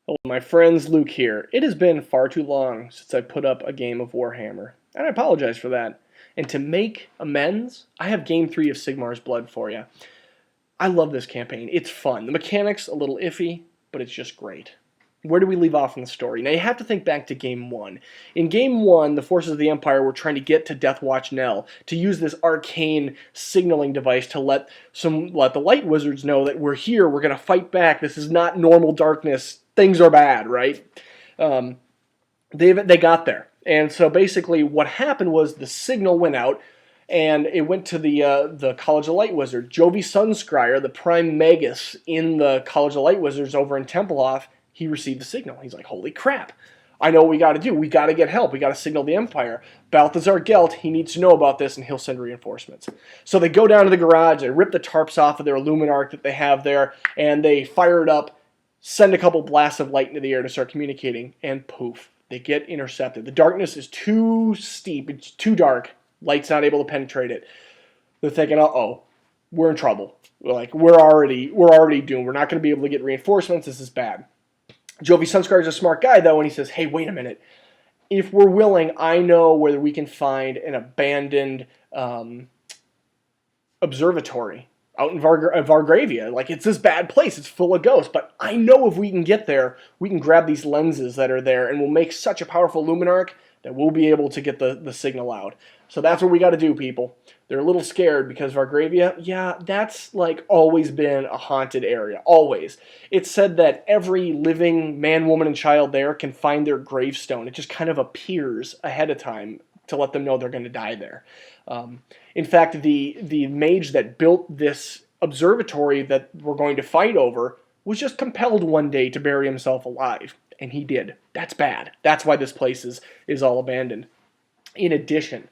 Hello, my friends, Luke here. It has been far too long since I put up a game of Warhammer, and I apologize for that. And to make amends, I have Game 3 of Sigmar's Blood for you. I love this campaign. It's fun. The mechanics, a little iffy, but it's just great. Where do we leave off in the story? Now, you have to think back to Game 1. In Game 1, the forces of the Empire were trying to get to Deathwatch Nell to use this arcane signaling device to let the Light Wizards know that we're here, we're going to fight back, this is not normal darkness, things are bad, right? They got there. And so basically what happened was the signal went out, and it went to the College of Light Wizards. Jovi Sunscryer, the prime magus in the College of Light Wizards over in Templehof, he received the signal. He's like, holy crap, I know what we got to do. We got to get help. We got to signal the Empire. Balthazar Gelt, he needs to know about this, and he'll send reinforcements. So they go down to the garage, they rip the tarps off of their Luminark that they have there, and they fire it up, send a couple blasts of light into the air to start communicating, and poof, they get intercepted. The darkness is too steep, it's too dark, light's not able to penetrate it. They're thinking, uh-oh, we're in trouble. We're already doomed. We're not going to be able to get reinforcements. This is bad. Jovi Sunscar is a smart guy, though, and he says, hey, wait a minute. If we're willing, I know where we can find an abandoned observatory out in Vargravia. It's this bad place. It's full of ghosts. But I know if we can get there, we can grab these lenses that are there, and we'll make such a powerful Luminark that we'll be able to get the signal out. So that's what we got to do, people. They're a little scared because Vargravia, yeah, that's always been a haunted area, always. It's said that every living man, woman, and child there can find their gravestone. It just kind of appears ahead of time to let them know they're going to die there. In fact, the mage that built this observatory that we're going to fight over was just compelled one day to bury himself alive, and he did. That's bad. That's why this place is all abandoned. In addition,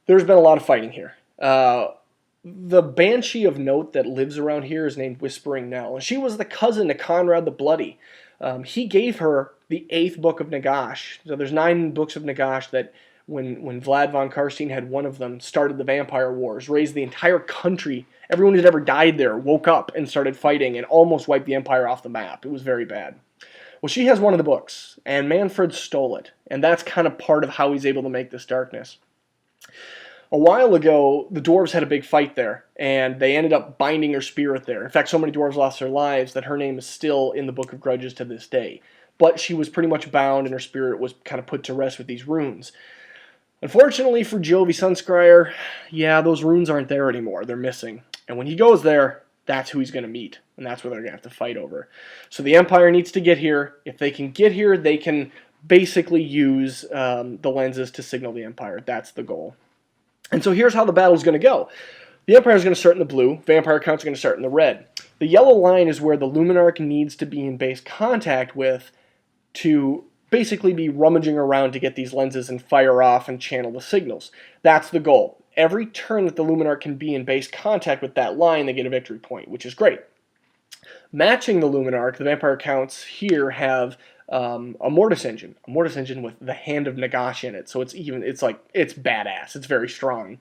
there's been a lot of fighting here. The Banshee of note that lives around here is named Whispering Nell, and she was the cousin to Conrad the Bloody. He gave her the 8th book of Nagash. So there's 9 books of Nagash that when Vlad von Karstein had one of them, started the Vampire Wars, raised the entire country. Everyone who'd ever died there woke up and started fighting and almost wiped the Empire off the map. It was very bad. Well, she has one of the books, and Manfred stole it, and that's kind of part of how he's able to make this darkness. A while ago, the dwarves had a big fight there, and they ended up binding her spirit there. In fact, so many dwarves lost their lives that her name is still in the Book of Grudges to this day. But she was pretty much bound, and her spirit was kind of put to rest with these runes. Unfortunately for Jovi Sunscryer, yeah, those runes aren't there anymore. They're missing. And when he goes there, that's who he's going to meet, and that's what they're going to have to fight over. So the Empire needs to get here. If they can get here, they can basically use the lenses to signal the Empire. That's the goal. And so here's how the battle's going to go. The Empire is going to start in the blue. Vampire counts are going to start in the red. The yellow line is where the Luminark needs to be in base contact with to basically be rummaging around to get these lenses and fire off and channel the signals. That's the goal. Every turn that the Luminark can be in base contact with that line, they get a victory point, which is great. Matching the Luminark, the Vampire counts here have a Mortis engine with the Hand of Nagash in it. So it's badass. It's very strong.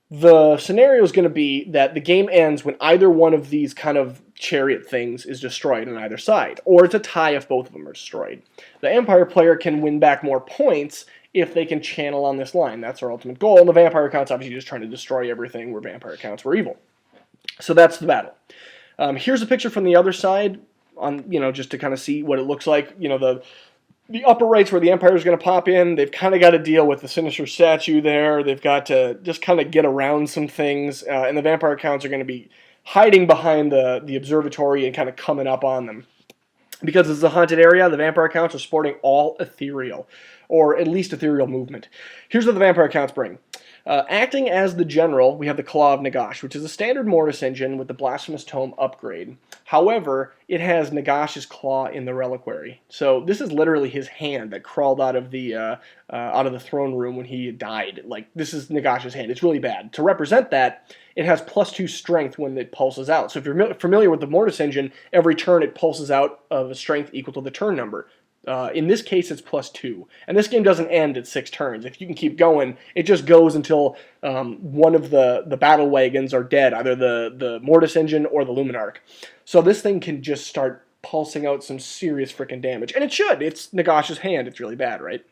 The scenario is going to be that the game ends when either one of these kind of chariot things is destroyed on either side, or it's a tie if both of them are destroyed. The Empire player can win back more points if they can channel on this line. That's our ultimate goal, and the Vampire Count's obviously just trying to destroy everything where Vampire Counts were evil. So that's the battle. Here's a picture from the other side, just to kind of see what it looks like. The upper right's where the Empire is going to pop in. They've kind of got to deal with the Sinister statue there. They've got to just kind of get around some things, and the Vampire Counts are going to be hiding behind the observatory and kind of coming up on them. Because it's a haunted area, the Vampire Counts are sporting all ethereal, or at least ethereal movement. Here's what the Vampire Counts bring. Acting as the general, we have the Claw of Nagash, which is a standard Mortis engine with the Blasphemous Tome upgrade. However, it has Nagash's claw in the reliquary. So this is literally his hand that crawled out of the throne room when he died. This is Nagash's hand. It's really bad. To represent that, it has +2 strength when it pulses out. So if you're familiar with the Mortis engine, every turn it pulses out of a strength equal to the turn number. In this case, it's +2. And this game doesn't end at 6 turns. If you can keep going, it just goes until one of the battle wagons are dead, either the Mortis engine or the Luminark. So this thing can just start pulsing out some serious freaking damage. And it should. It's Nagash's hand. It's really bad, right?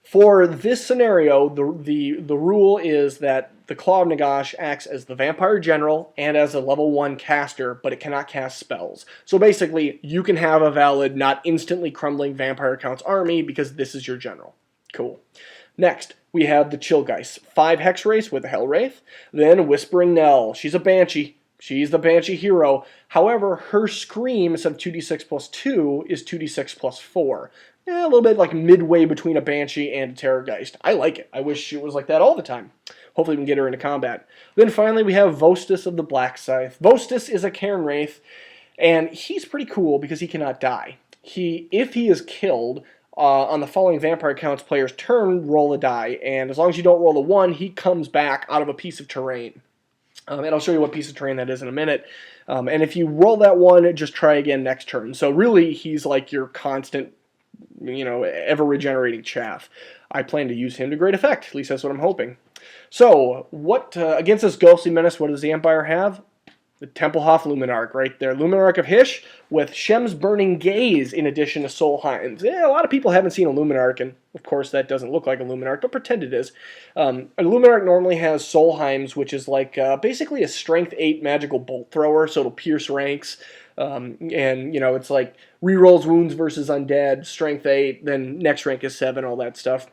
For this scenario, the rule is that the Claw of Nagash acts as the Vampire General and as a level 1 caster, but it cannot cast spells. So basically, you can have a valid, not instantly crumbling Vampire Count's army because this is your general. Cool. Next, we have the Chillgeist, 5 Hex Race with a Hell Wraith. Then Whispering Nell. She's a Banshee. She's the Banshee hero. However, her Scream, instead of 2d6 plus 2, is 2d6 plus 4. A little bit like midway between a Banshee and a Terrorgeist. I like it. I wish it was like that all the time. Hopefully we can get her into combat. Then finally we have Vhostus of the Black Scythe. Vhostus is a Cairn Wraith, and he's pretty cool because he cannot die. If he is killed, on the following Vampire Count's player's turn, roll a die, and as long as you don't roll a 1, he comes back out of a piece of terrain. And I'll show you what piece of terrain that is in a minute. And if you roll that 1, just try again next turn. So really, he's like your constant, ever-regenerating chaff. I plan to use him to great effect. At least that's what I'm hoping. So, against this ghostly menace, what does the Empire have? The Templehof Luminark right there. Luminark of Hysh with Shem's Burning Gaze in addition to Solheim's. Yeah, a lot of people haven't seen a Luminark, and of course that doesn't look like a Luminark, but pretend it is. A Luminark normally has Solheim's, which is like basically a Strength 8 magical bolt thrower, so it'll pierce ranks. It's like rerolls wounds versus undead, Strength 8, then next rank is 7, all that stuff.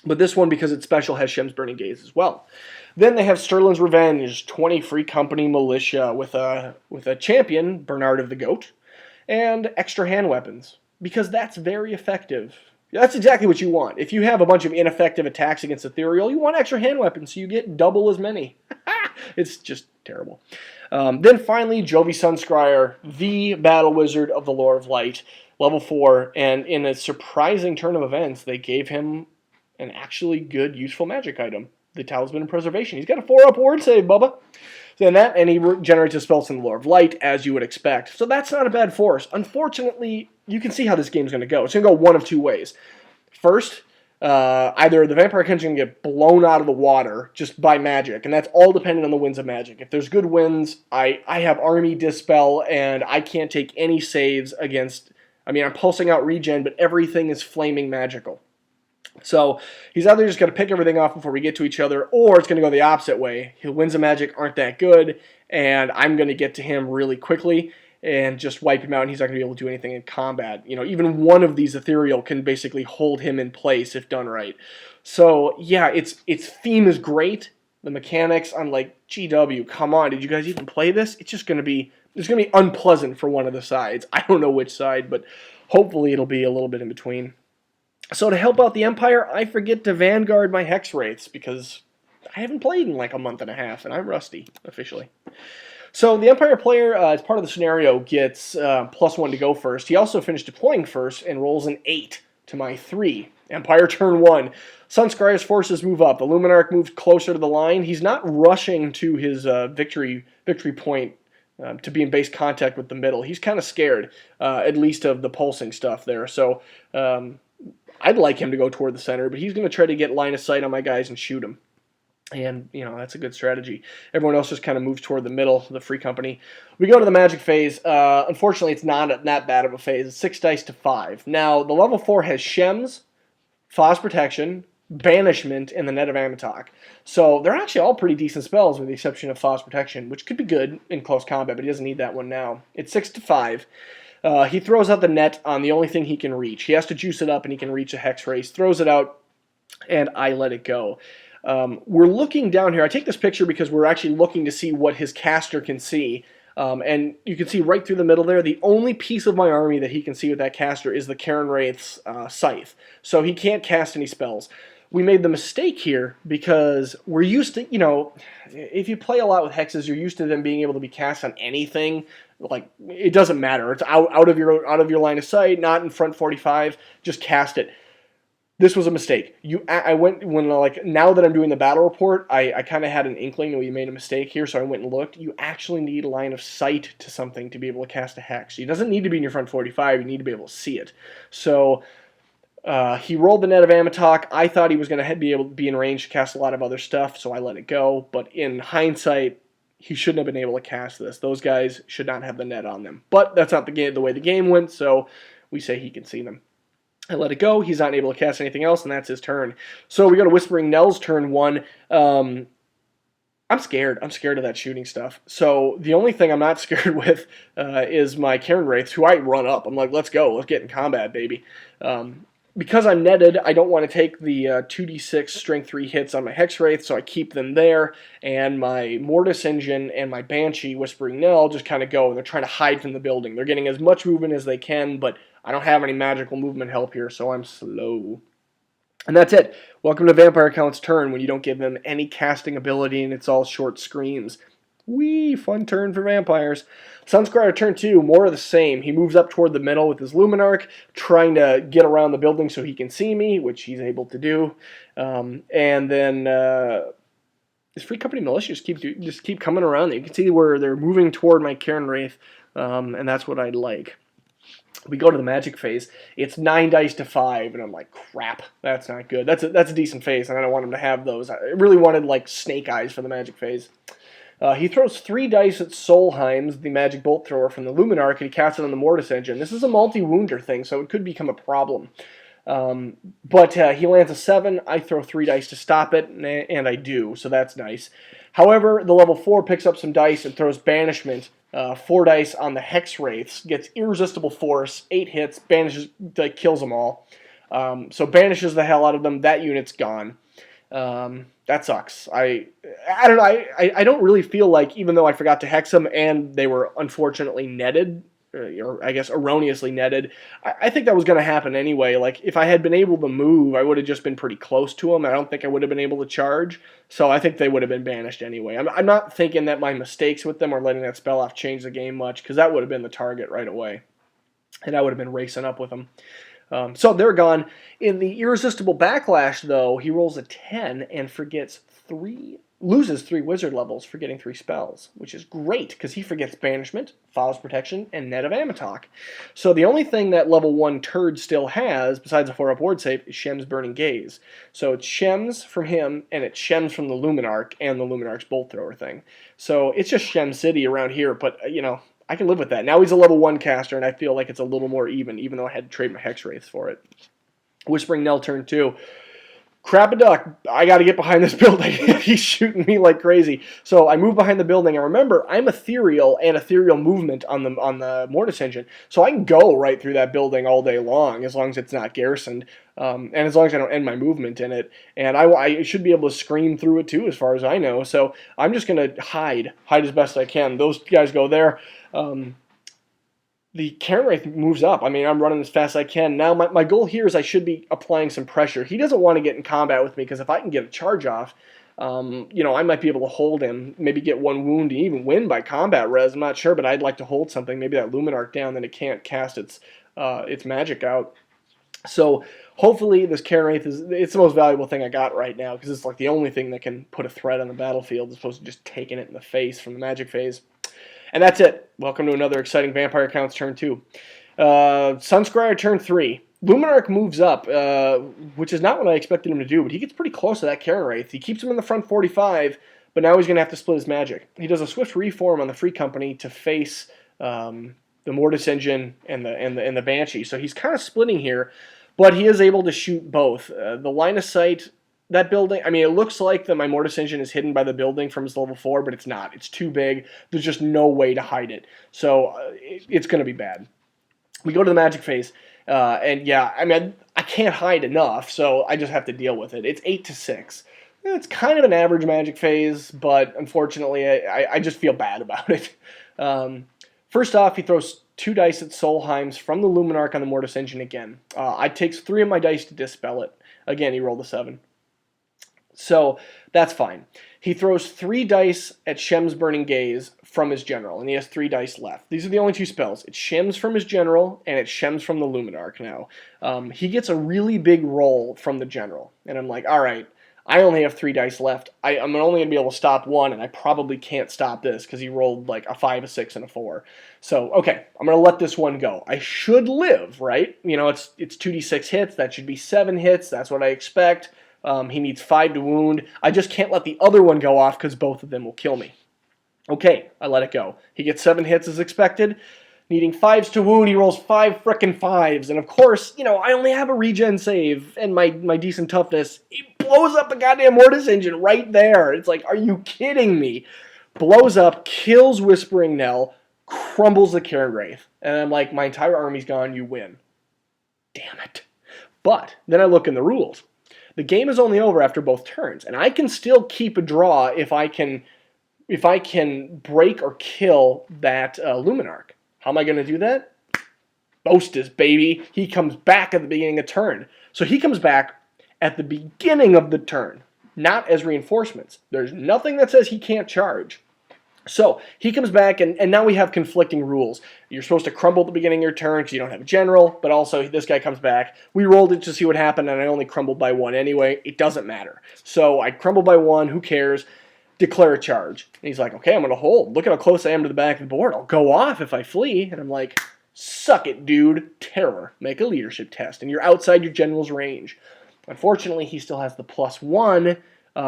But this one, because it's special, has Shem's Burning Gaze as well. Then they have Sterling's Revenge, 20 Free Company Militia with a champion, Bernard of the Goat, and extra hand weapons, because that's very effective. That's exactly what you want. If you have a bunch of ineffective attacks against Ethereal, you want extra hand weapons, so you get double as many. It's just terrible. Then finally, Jovi Sunscryer, the Battle Wizard of the Lore of Light, level 4, and in a surprising turn of events, they gave him an actually good, useful magic item, the Talisman of Preservation. He's got a 4-up ward save, Bubba. And he generates his spells in the Lore of Light, as you would expect. So that's not a bad force. Unfortunately, you can see how this game's going to go. It's going to go one of two ways. First, either the Vampire Count's going to get blown out of the water just by magic, and that's all dependent on the winds of magic. If there's good winds, I have Army Dispel, and I can't take any saves against... I'm pulsing out regen, but everything is flaming magical. So he's either just going to pick everything off before we get to each other, or it's going to go the opposite way. His winds of magic aren't that good, and I'm going to get to him really quickly and just wipe him out, and he's not going to be able to do anything in combat. Even one of these ethereal can basically hold him in place if done right. So yeah, its theme is great. The mechanics, I'm like, GW, come on, did you guys even play this? It's going to be unpleasant for one of the sides. I don't know which side, but hopefully it'll be a little bit in between. So to help out the Empire, I forget to Vanguard my Hex Wraiths because I haven't played in like a month and a half, and I'm rusty, officially. So the Empire player, as part of the scenario, gets +1 to go first. He also finished deploying first and rolls an 8 to my 3. Empire turn 1. Sunscryer's forces move up. The Luminark moves closer to the line. He's not rushing to his victory point to be in base contact with the middle. He's kind of scared, at least of the pulsing stuff there. So I'd like him to go toward the center, but he's going to try to get line of sight on my guys and shoot them. And, that's a good strategy. Everyone else just kind of moves toward the middle, the Free Company. We go to the Magic phase. Unfortunately, it's not that bad of a phase. It's 6 dice to 5. Now, the level 4 has Shems, Phos Protection, Banishment, and the Net of Amatok. So they're actually all pretty decent spells with the exception of Phos Protection, which could be good in close combat, but he doesn't need that one now. It's 6 to 5. He throws out the net on the only thing he can reach. He has to juice it up, and he can reach a Hex Race. Throws it out, and I let it go. We're looking down here. I take this picture because we're actually looking to see what his caster can see. And you can see right through the middle there, the only piece of my army that he can see with that caster is the Cairn Wraith's Scythe. So he can't cast any spells. We made the mistake here because we're used to, if you play a lot with hexes, you're used to them being able to be cast on anything. Like, it doesn't matter. It's out of your line of sight, not in front 45. Just cast it. This was a mistake. Now that I'm doing the battle report, I kind of had an inkling that we made a mistake here, so I went and looked. You actually need a line of sight to something to be able to cast a hex. It doesn't need to be in your front 45. You need to be able to see it. So he rolled the Net of Amatok. I thought he was going to be able to be in range to cast a lot of other stuff, so I let it go. But in hindsight, he shouldn't have been able to cast this. Those guys should not have the net on them. But that's not the way the game went, so we say he can see them. I let it go. He's not able to cast anything else, and that's his turn. So we go to Whispering Nell's turn 1. I'm scared. I'm scared of that shooting stuff. So the only thing I'm not scared with is my Cairn Wraiths, who I run up. I'm like, let's go. Let's get in combat, baby. Because I'm netted, I don't want to take the 2d6 strength 3 hits on my Hex Wraith, so I keep them there. And my Mortis Engine and my Banshee, Whispering Nell, just kind of go. They're trying to hide from the building. They're getting as much movement as they can, but I don't have any magical movement help here, so I'm slow. And that's it. Welcome to Vampire Count's turn when you don't give them any casting ability and it's all short screams. Whee! Fun turn for vampires. Sunscryer turn 2, more of the same. He moves up toward the middle with his Luminark, trying to get around the building so he can see me, which he's able to do. And then his Free Company Militia just keep coming around. You can see where they're moving toward my Cairn Wraith, and that's what I'd like. We go to the magic phase. It's 9 dice to 5, and I'm like, crap, that's not good. That's a decent phase, and I don't want him to have those. I really wanted like Snake Eyes for the magic phase. He throws 3 dice at Solheim's, the magic bolt thrower from the Luminark, and he casts it on the Mortis Engine. This is a multi-wounder thing, so it could become a problem. But he lands a 7. I throw 3 dice to stop it, and I do, so that's nice. However, the level 4 picks up some dice and throws Banishment. 4 dice on the Hex Wraiths, gets Irresistible Force, 8 hits, banishes, kills them all. So banishes the hell out of them. That unit's gone. That sucks. I don't know. I don't really feel like, even though I forgot to hex them and they were unfortunately netted, or I guess erroneously netted, I think that was going to happen anyway. Like, if I had been able to move, I would have just been pretty close to them. I don't think I would have been able to charge, so I think they would have been banished anyway. I'm not thinking that my mistakes with them or letting that spell off change the game much, because that would have been the target right away, and I would have been racing up with them. So they're gone. In the Irresistible Backlash, though, he rolls a 10 and loses 3 wizard levels for getting 3 spells, which is great, because he forgets Banishment, Fowl's Protection, and Net of Amatok. So the only thing that level 1 turd still has, besides a 4-up ward save, is Shem's Burning Gaze. So it's Shems from him, and it's Shems from the Luminark, and the Luminark's Bolt Thrower thing. So it's just Shem City around here, but, I can live with that. Now he's a level 1 caster, and I feel like it's a little more even though I had to trade my Hex Wraiths for it. Whispering Nell turn 2. Crap a duck, I got to get behind this building. He's shooting me like crazy. So I move behind the building, and remember, I'm ethereal and ethereal movement on the Mortis Engine, so I can go right through that building all day long as it's not garrisoned, and as long as I don't end my movement in it. And I should be able to scream through it too, as far as I know. So I'm just going to hide as best I can. Those guys go there. The Cairn Wraith moves up. I mean, I'm running as fast as I can. Now, my goal here is I should be applying some pressure. He doesn't want to get in combat with me, because if I can get a charge off, I might be able to hold him, maybe get 1 wound, and even win by combat res. I'm not sure, but I'd like to hold something. Maybe that Luminark down, then it can't cast its magic out. So hopefully this Cairn Wraith it's the most valuable thing I got right now, because it's like the only thing that can put a threat on the battlefield as opposed to just taking it in the face from the magic phase. And that's it. Welcome to another exciting Vampire Counts turn 2. Sunscryer turn 3. Luminark moves up, which is not what I expected him to do, but he gets pretty close to that Cairn Wraith. He keeps him in the front 45, but now he's going to have to split his magic. He does a swift reform on the Free Company to face the Mortis Engine and the Banshee. So he's kind of splitting here, but he is able to shoot both. The line of sight, that building, I mean, it looks like that my Mortis Engine is hidden by the building from his level 4, but it's not. It's too big. There's just no way to hide it. So it's going to be bad. We go to the magic phase, and yeah, I mean, I can't hide enough, so I just have to deal with it. It's 8 to 6. It's kind of an average magic phase, but unfortunately, I just feel bad about it. First off, he throws 2 dice at Solheim's from the Luminark on the Mortis Engine again. I takes 3 of my dice to dispel it. Again, he rolled a 7. So that's fine. He throws 3 dice at Shem's Burning Gaze from his general, and he has 3 dice left. These are the only 2 spells. It's Shem's from his general, and it's Shem's from the Luminark now. He gets a really big roll from the general, and I'm like, all right, I only have 3 dice left. I'm only going to be able to stop 1, and I probably can't stop this because he rolled like a 5, a 6, and a 4. So, okay, I'm going to let this one go. I should live, right? It's 2d6 hits. That should be 7 hits. That's what I expect. He needs 5 to wound. I just can't let the other one go off because both of them will kill me. Okay, I let it go. He gets 7 hits as expected. Needing 5s to wound, he rolls 5 frickin' 5s. And of course, I only have a regen save and my decent toughness. He blows up the goddamn Mortis engine right there. It's like, are you kidding me? Blows up, kills Whispering Nell, crumbles the Cairn Wraith. And I'm like, my entire army's gone, you win. Damn it. But then I look in the rules. The game is only over after both turns, and I can still keep a draw if I can break or kill that Luminark. How am I going to do that? Vhostus, baby. He comes back at the beginning of turn. So he comes back at the beginning of the turn, not as reinforcements. There's nothing that says he can't charge. So he comes back, and now we have conflicting rules. You're supposed to crumble at the beginning of your turn because you don't have a general, but also this guy comes back. We rolled it to see what happened, and I only crumbled by 1 anyway. It doesn't matter. So I crumbled by 1. Who cares? Declare a charge. And he's like, okay, I'm going to hold. Look at how close I am to the back of the board. I'll go off if I flee. And I'm like, suck it, dude. Terror. Make a leadership test. And you're outside your general's range. Unfortunately, he still has the +1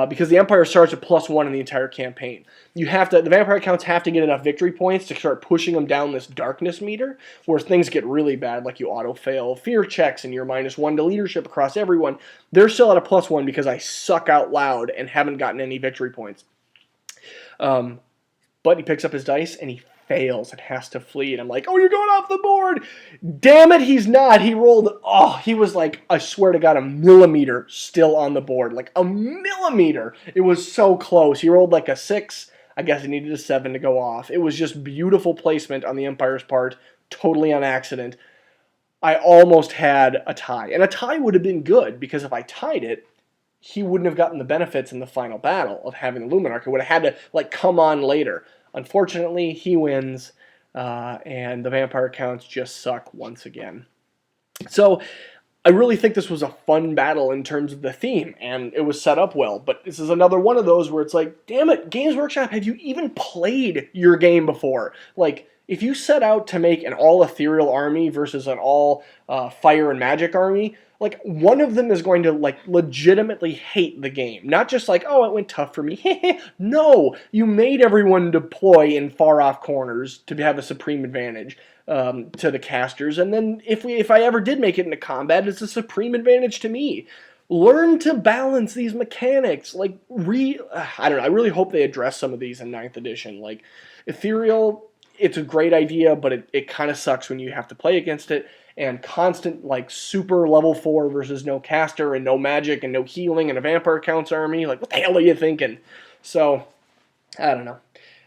because the Empire starts at +1 in the entire campaign. The vampire counts have to get enough victory points to start pushing them down this darkness meter, where things get really bad, like you auto-fail fear checks and you're -1 to leadership across everyone. They're still at a +1 because I suck out loud and haven't gotten any victory points. But he picks up his dice and he fails and has to flee. And I'm like, oh, you're going off the board. Damn it, he's not. He rolled, he was like, I swear to God, a millimeter still on the board. Like a millimeter. It was so close. He rolled like a 6. I guess he needed a 7 to go off. It was just beautiful placement on the Empire's part, totally on accident. I almost had a tie. And a tie would have been good because if I tied it, he wouldn't have gotten the benefits in the final battle of having the Luminark. It would have had to come on later. Unfortunately, he wins, and the vampire counts just suck once again. So I really think this was a fun battle in terms of the theme, and it was set up well. But this is another one of those where it's like, damn it, Games Workshop, have you even played your game before? Like, if you set out to make an all-ethereal army versus an all-fire and magic army, like, one of them is going to, legitimately hate the game. Not just like, oh, it went tough for me. No, you made everyone deploy in far-off corners to have a supreme advantage to the casters. And then if I ever did make it into combat, it's a supreme advantage to me. Learn to balance these mechanics. I don't know. I really hope they address some of these in 9th edition. Like, ethereal, it's a great idea, but it kind of sucks when you have to play against it. And constant, super level 4 versus no caster and no magic and no healing and a vampire counts army. Like, what the hell are you thinking? So, I don't know.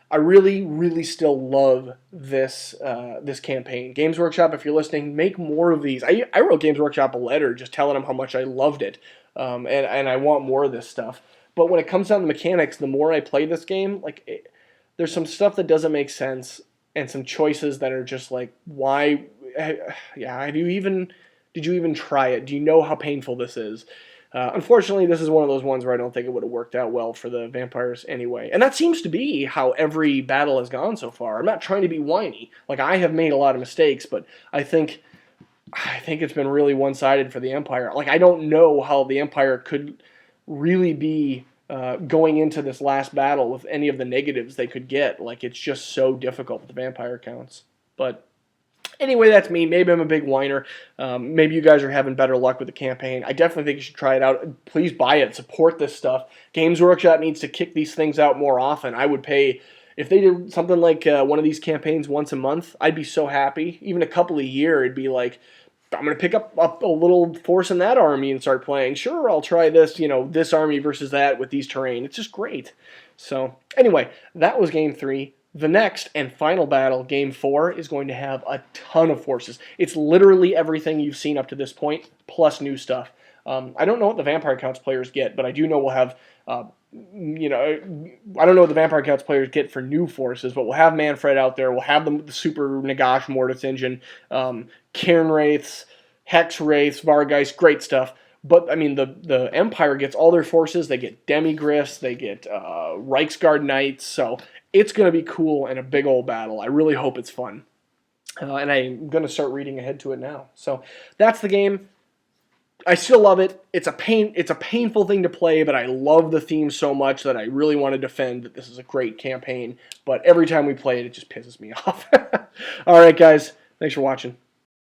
I really, really still love this this campaign. Games Workshop, if you're listening, make more of these. I wrote Games Workshop a letter just telling them how much I loved it. And I want more of this stuff. But when it comes down to mechanics, the more I play this game, there's some stuff that doesn't make sense and some choices that are just like, why... Yeah, did you even try it? Do you know how painful this is? Unfortunately, this is one of those ones where I don't think it would have worked out well for the vampires anyway. And that seems to be how every battle has gone so far. I'm not trying to be whiny. I have made a lot of mistakes, but I think it's been really one-sided for the Empire. I don't know how the Empire could really be going into this last battle with any of the negatives they could get. It's just so difficult with the vampire counts. But anyway, that's me. Maybe I'm a big whiner. Maybe you guys are having better luck with the campaign. I definitely think you should try it out. Please buy it. Support this stuff. Games Workshop needs to kick these things out more often. I would pay, if they did something like one of these campaigns once a month, I'd be so happy. Even a couple a year, it'd be like, I'm going to pick up a little force in that army and start playing. Sure, I'll try this, this army versus that with these terrain. It's just great. So anyway, that was Game 3. The next and final battle, Game 4, is going to have a ton of forces. It's literally everything you've seen up to this point, plus new stuff. I don't know what the Vampire Counts players get, but I do know we'll have, I don't know what the Vampire Counts players get for new forces, but we'll have Manfred out there. We'll have the Super Nagash Mortis engine, Cairn Wraiths, Hex Wraiths, Vargeist, great stuff. But, I mean, the Empire gets all their forces. They get Demigryphs, they get Reiksguard Knights, so it's going to be cool and a big old battle. I really hope it's fun. And I'm going to start reading ahead to it now. So that's the game. I still love it. It's a painful thing to play, but I love the theme so much that I really want to defend that this is a great campaign. But every time we play it, it just pisses me off. All right, guys. Thanks for watching.